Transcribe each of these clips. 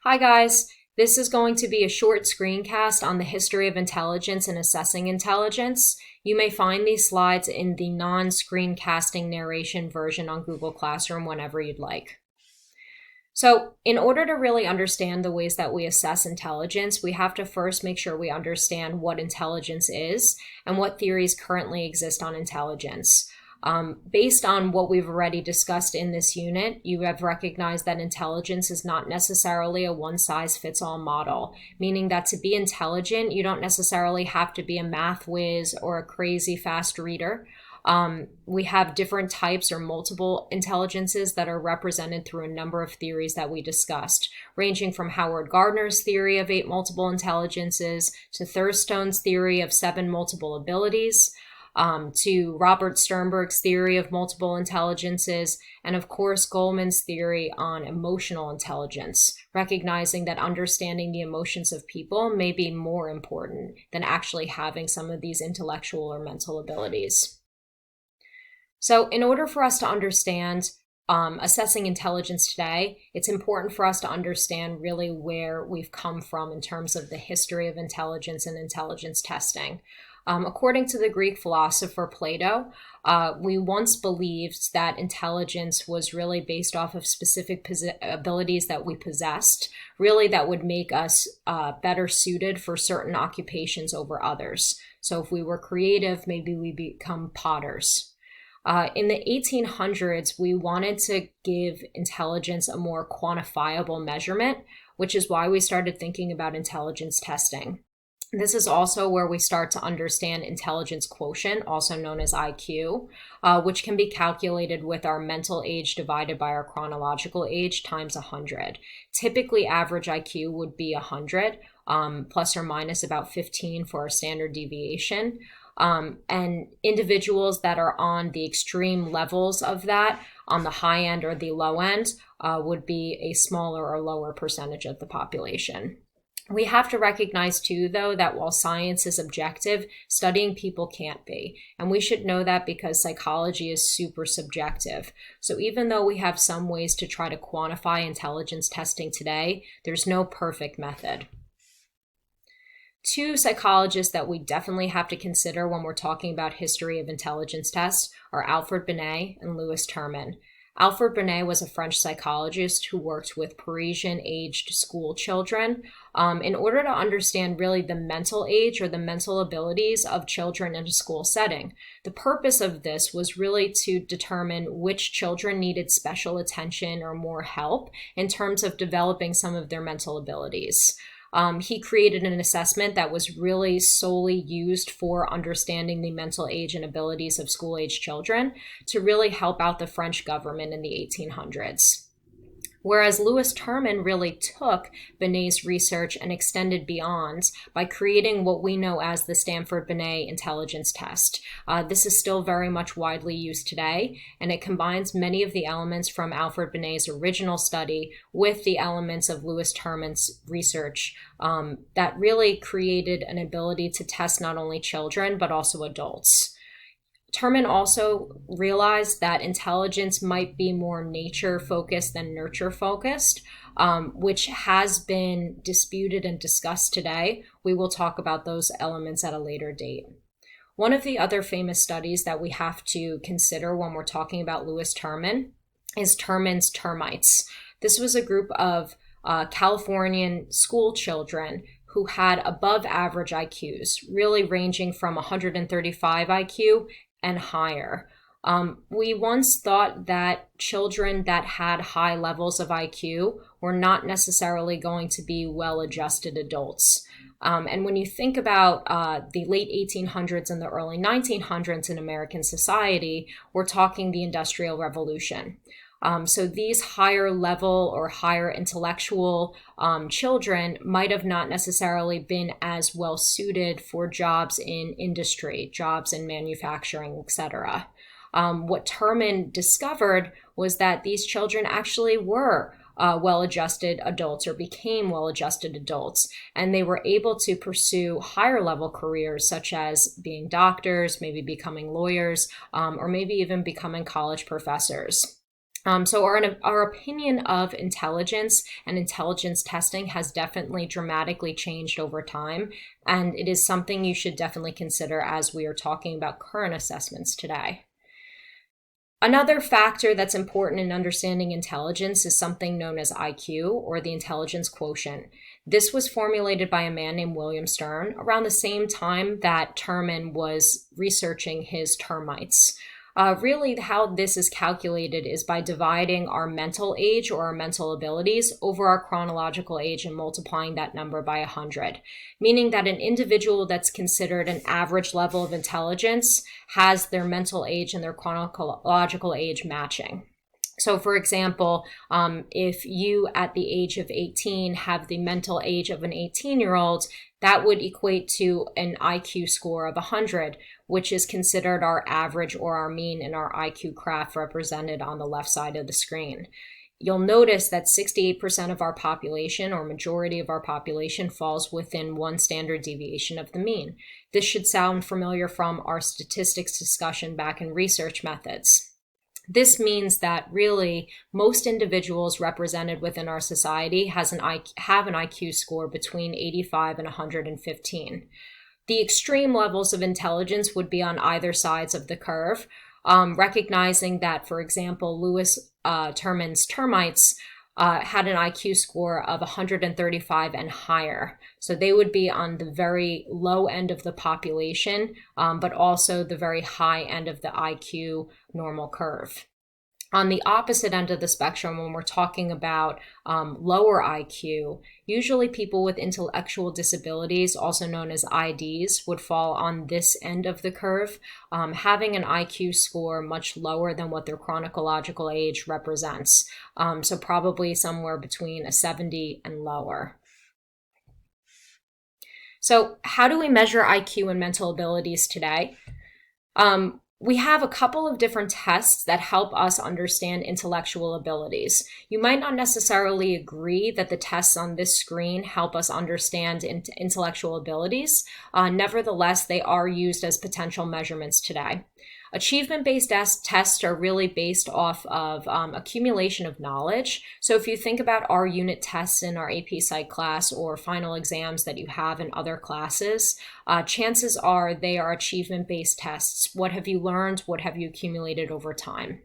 Hi guys, this is going to be a short screencast on the history of intelligence and assessing intelligence. You may find these slides in the non-screencasting narration version on Google Classroom whenever you'd like. So in order to really understand the ways that we assess intelligence, we have to first make sure we understand what intelligence is and what theories currently exist on intelligence. Based on what we've already discussed in this unit, you have recognized that intelligence is not necessarily a one-size-fits-all model, meaning that to be intelligent, you don't necessarily have to be a math whiz or a crazy fast reader. We have different types or multiple intelligences that are represented through a number of theories that we discussed, ranging from Howard Gardner's theory of 8 multiple intelligences to Thurstone's theory of 7 multiple abilities, to Robert Sternberg's theory of multiple intelligences, and of course Goleman's theory on emotional intelligence, recognizing that understanding the emotions of people may be more important than actually having some of these intellectual or mental abilities. So in order for us to understand assessing intelligence today, it's important for us to understand really where we've come from in terms of the history of intelligence and intelligence testing. According to the Greek philosopher Plato, we once believed that intelligence was really based off of specific abilities that we possessed, really that would make us better suited for certain occupations over others. So if we were creative, maybe we become potters. In the 1800s, we wanted to give intelligence a more quantifiable measurement, which is why we started thinking about intelligence testing. This is also where we start to understand intelligence quotient, also known as IQ, which can be calculated with our mental age divided by our chronological age times 100. Typically, average IQ would be 100, plus or minus about 15 for our standard deviation. And individuals that are on the extreme levels of that, on the high end or the low end, would be a smaller or lower percentage of the population. We have to recognize too, though, that while science is objective, studying people can't be. And we should know that because psychology is super subjective. So even though we have some ways to try to quantify intelligence testing today, there's no perfect method. Two psychologists that we definitely have to consider when we're talking about history of intelligence tests are Alfred Binet and Louis Terman. Alfred Binet was a French psychologist who worked with Parisian-aged school children in order to understand really the mental age or the mental abilities of children in a school setting. The purpose of this was really to determine which children needed special attention or more help in terms of developing some of their mental abilities. He created an assessment that was really solely used for understanding the mental age and abilities of school-age children to really help out the French government in the 1800s. Whereas Louis Terman really took Binet's research and extended beyond by creating what we know as the Stanford-Binet intelligence test. This is still very much widely used today, and it combines many of the elements from Alfred Binet's original study with the elements of Louis Terman's research that really created an ability to test not only children, but also adults. Terman also realized that intelligence might be more nature-focused than nurture-focused, which has been disputed and discussed today. We will talk about those elements at a later date. One of the other famous studies that we have to consider when we're talking about Louis Terman is Terman's termites. This was a group of Californian school children who had above average IQs, really ranging from 135 IQ and higher. We once thought that children that had high levels of IQ were not necessarily going to be well-adjusted adults. And when you think about the late 1800s and the early 1900s in American society, we're talking the Industrial Revolution. So these higher level or higher intellectual children might have not necessarily been as well suited for jobs in industry, jobs in manufacturing, etc. What Terman discovered was that these children actually were well-adjusted adults or became well-adjusted adults, and they were able to pursue higher level careers such as being doctors, maybe becoming lawyers, or maybe even becoming college professors. So our opinion of intelligence and intelligence testing has definitely dramatically changed over time, and it is something you should definitely consider as we are talking about current assessments today. Another factor that's important in understanding intelligence is something known as IQ, or the intelligence quotient. This was formulated by a man named William Stern around the same time that Terman was researching his termites. Really, how this is calculated is by dividing our mental age or our mental abilities over our chronological age and multiplying that number by 100, meaning that an individual that's considered an average level of intelligence has their mental age and their chronological age matching. So, for example, if you at the age of 18 have the mental age of an 18-year-old, that would equate to an IQ score of 100, which is considered our average or our mean in our IQ graph represented on the left side of the screen. You'll notice that 68% of our population, or majority of our population, falls within one standard deviation of the mean. This should sound familiar from our statistics discussion back in research methods. This means that really most individuals represented within our society have an IQ score between 85 and 115. The extreme levels of intelligence would be on either sides of the curve, recognizing that, for example, Lewis Terman's termites had an IQ score of 135 and higher. So they would be on the very low end of the population, but also the very high end of the IQ normal curve. On the opposite end of the spectrum, when we're talking about lower IQ, usually people with intellectual disabilities, also known as IDs, would fall on this end of the curve, having an IQ score much lower than what their chronological age represents. So probably somewhere between a 70 and lower. So how do we measure IQ and mental abilities today? We have a couple of different tests that help us understand intellectual abilities. You might not necessarily agree that the tests on this screen help us understand intellectual abilities. Nevertheless, they are used as potential measurements today. Achievement-based tests are really based off of accumulation of knowledge. So if you think about our unit tests in our AP Psych class or final exams that you have in other classes, chances are they are achievement-based tests. What have you learned? What have you accumulated over time?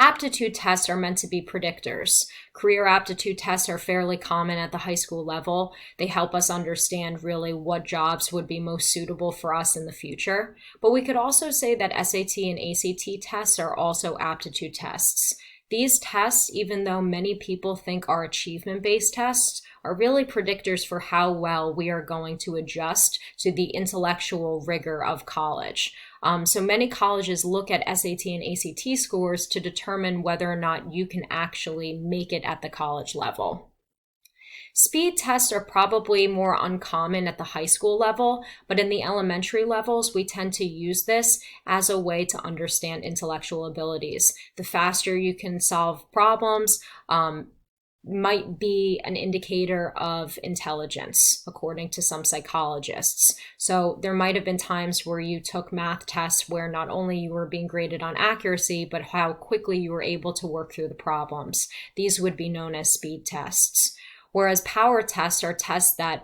Aptitude tests are meant to be predictors. Career aptitude tests are fairly common at the high school level. They help us understand really what jobs would be most suitable for us in the future. But we could also say that SAT and ACT tests are also aptitude tests. These tests, even though many people think are achievement-based tests, are really predictors for how well we are going to adjust to the intellectual rigor of college. So many colleges look at SAT and ACT scores to determine whether or not you can actually make it at the college level. Speed tests are probably more uncommon at the high school level, but in the elementary levels, we tend to use this as a way to understand intellectual abilities. The faster you can solve problems, might be an indicator of intelligence, according to some psychologists. So there might have been times where you took math tests where not only you were being graded on accuracy, but how quickly you were able to work through the problems. These would be known as speed tests. Whereas power tests are tests that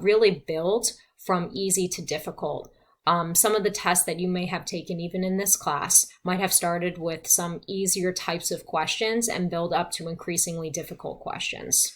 really build from easy to difficult. Some of the tests that you may have taken even in this class might have started with some easier types of questions and build up to increasingly difficult questions.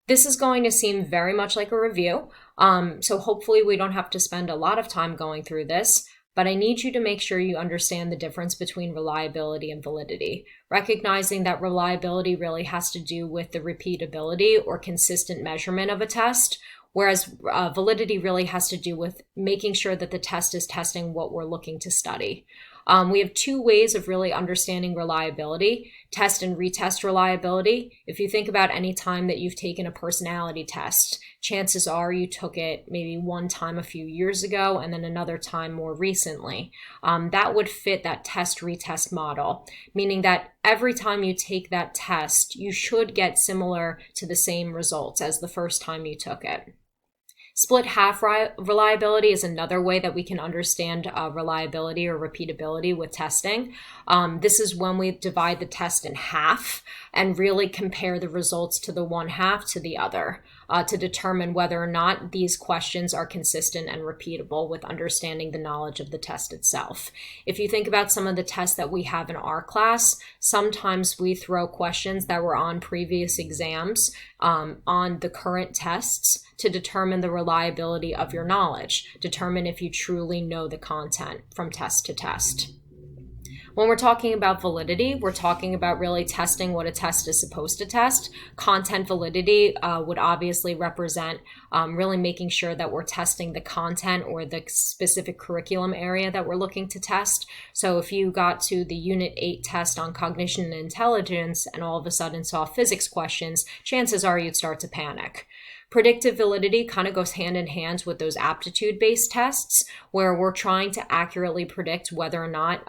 This is going to seem very much like a review, so hopefully we don't have to spend a lot of time going through this, but I need you to make sure you understand the difference between reliability and validity, recognizing that reliability really has to do with the repeatability or consistent measurement of a test, whereas validity really has to do with making sure that the test is testing what we're looking to study. We have two ways of really understanding reliability: test and retest reliability. If you think about any time that you've taken a personality test, chances are you took it maybe one time a few years ago and then another time more recently. That would fit that test-retest model, meaning that every time you take that test, you should get similar to the same results as the first time you took it. Split half reliability is another way that we can understand reliability or repeatability with testing. This is when we divide the test in half and really compare the results to the one half to the other to determine whether or not these questions are consistent and repeatable with understanding the knowledge of the test itself. If you think about some of the tests that we have in our class, sometimes we throw questions that were on previous exams on the current tests to determine the reliability of your knowledge, determine if you truly know the content from test to test. When we're talking about validity, we're talking about really testing what a test is supposed to test. Content validity would obviously represent really making sure that we're testing the content or the specific curriculum area that we're looking to test. So if you got to the Unit 8 test on cognition and intelligence and all of a sudden saw physics questions, chances are you'd start to panic. Predictive validity kind of goes hand in hand with those aptitude-based tests where we're trying to accurately predict whether or not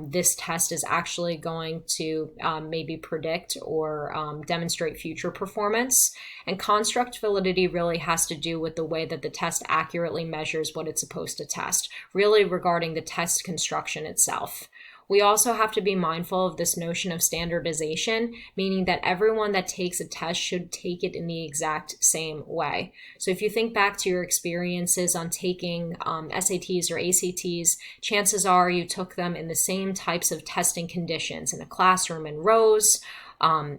this test is actually going to maybe predict or demonstrate future performance. And construct validity really has to do with the way that the test accurately measures what it's supposed to test, really regarding the test construction itself. We also have to be mindful of this notion of standardization, meaning that everyone that takes a test should take it in the exact same way. So if you think back to your experiences on taking SATs or ACTs, chances are you took them in the same types of testing conditions, in a classroom in rows,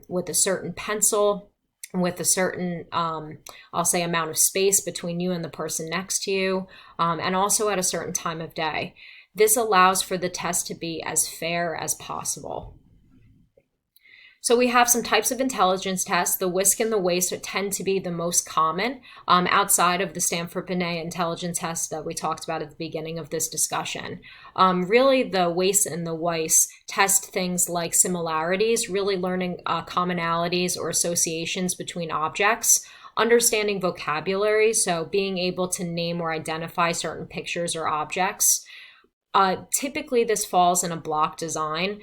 with a certain pencil, with a certain, I'll say, amount of space between you and the person next to you, and also at a certain time of day. This allows for the test to be as fair as possible. So we have some types of intelligence tests. The WISC and the WAIS tend to be the most common outside of the Stanford-Binet intelligence test that we talked about at the beginning of this discussion. Really, the WAIS and the WISE test things like similarities, really learning commonalities or associations between objects, understanding vocabulary, so being able to name or identify certain pictures or objects. Typically, this falls in a block design,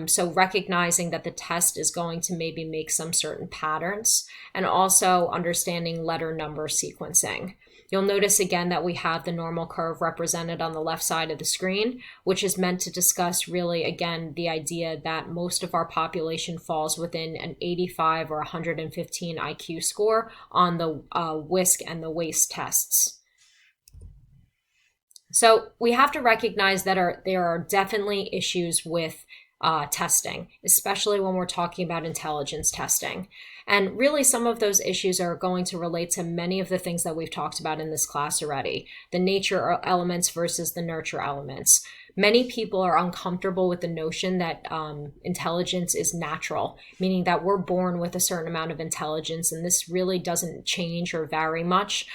so recognizing that the test is going to maybe make some certain patterns, and also understanding letter number sequencing. You'll notice again that we have the normal curve represented on the left side of the screen, which is meant to discuss really, again, the idea that most of our population falls within an 85 or 115 IQ score on the WISC and the WAIS tests. So we have to recognize that there are definitely issues with testing, especially when we're talking about intelligence testing. And really, some of those issues are going to relate to many of the things that we've talked about in this class already, the nature elements versus the nurture elements. Many people are uncomfortable with the notion that intelligence is natural, meaning that we're born with a certain amount of intelligence, and this really doesn't change or vary much,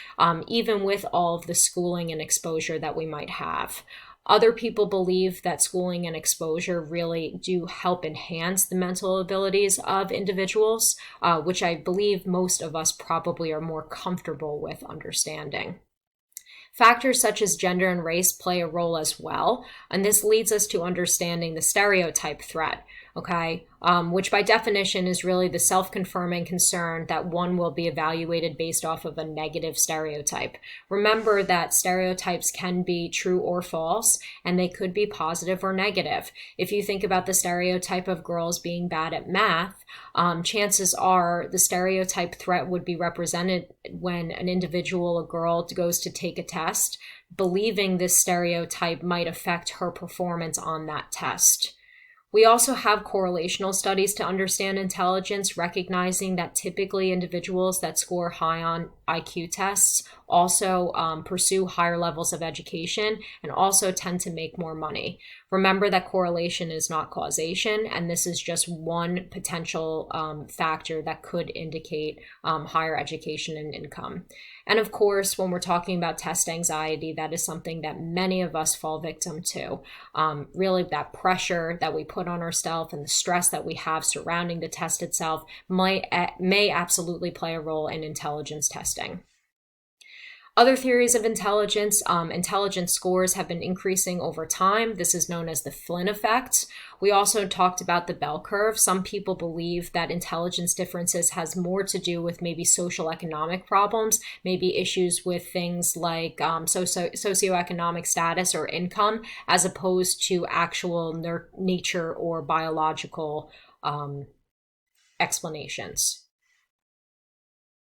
even with all of the schooling and exposure that we might have. Other people believe that schooling and exposure really do help enhance the mental abilities of individuals, which I believe most of us probably are more comfortable with understanding. Factors such as gender and race play a role as well, and this leads us to understanding the stereotype threat, okay, which by definition is really the self-confirming concern that one will be evaluated based off of a negative stereotype. Remember that stereotypes can be true or false, and they could be positive or negative. If you think about the stereotype of girls being bad at math, chances are the stereotype threat would be represented when an individual, a girl, goes to take a test, believing this stereotype might affect her performance on that test. We also have correlational studies to understand intelligence, recognizing that typically individuals that score high on IQ tests also pursue higher levels of education and also tend to make more money. Remember that correlation is not causation, and this is just one potential factor that could indicate higher education and income. And of course, when we're talking about test anxiety, that is something that many of us fall victim to. Really, that pressure that we put on ourselves and the stress that we have surrounding the test itself may absolutely play a role in intelligence testing. Other theories of intelligence, intelligence scores have been increasing over time. This is known as the Flynn effect. We also talked about the bell curve. Some people believe that intelligence differences has more to do with maybe social economic problems, maybe issues with things like socioeconomic status or income, as opposed to actual nature or biological explanations.